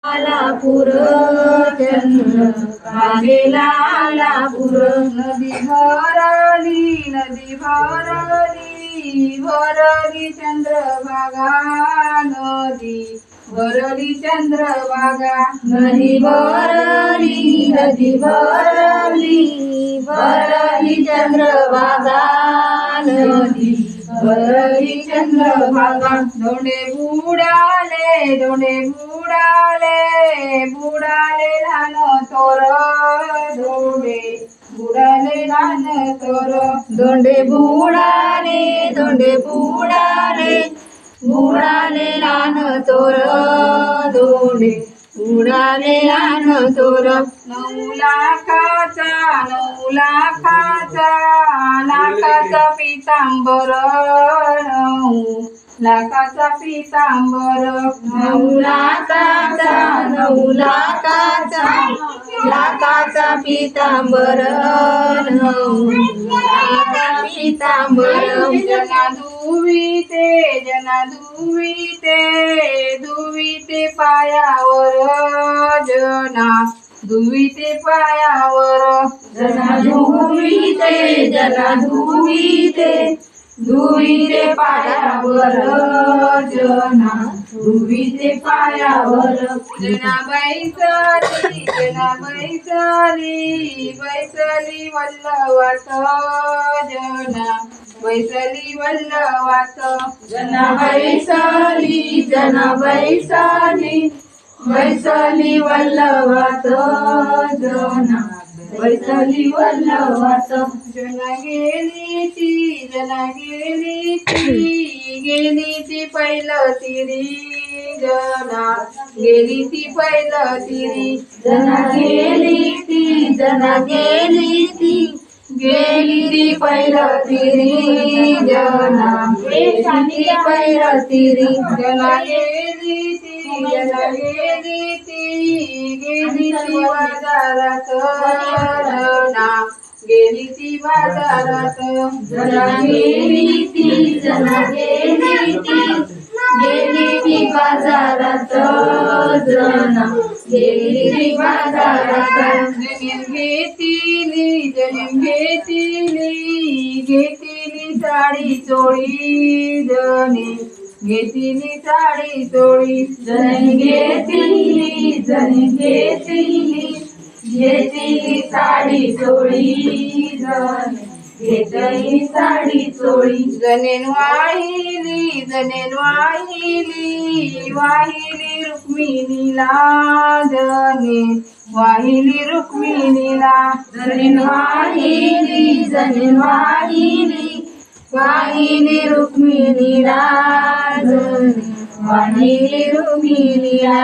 आलापूर चंद्र भागेला आलापूर नदी भरली भरली चंद्रभागा नदी भरली चंद्रभागा नदी भरली भरली चंद्रभागा नदी भरली चंद्रभागा दोंडे बुडाले बुडाले लहान तोर दोंडे बुडाले लहान तोर दोंडे बुडाले बुडाले लहान तोर दोंडे बुडाले लहान तोर 9 लाखाचा पितांबर 9 लाखाचा पितांबर 9 लाखाचा पितांबर 9 लाखाचा पितांबर जना दुविते पायावर जना दुविते पायावर जना धुविते पायावर जना धुविते पायावर जना बैसली वल्लवात जना बैसली वल्लवात जना बैसली वल्लवात जना बैसली वल्लवात जना गेली ती पहिलं तिरी जना गेली ती पहिलं तिरी जना गेली ती पहिलं तिरी जना गेली ती पहिलं तिरी जना गेली ती बाजारात जना गेली ती बाजारात जना गेली ती बाजारात जना गेली ती बाजारात जमीन घेतली साडी चोळी जणी घेतली साडी चोळी जणी घेतली साडी चोळी जणी घेतली साडी चोळी जनेन वाहिली रुक्मिणीला जने वाहिली रुक्मिणीला जनीन वाहिली रुक्मिणीला जनी वाहिली रुक्मिणीला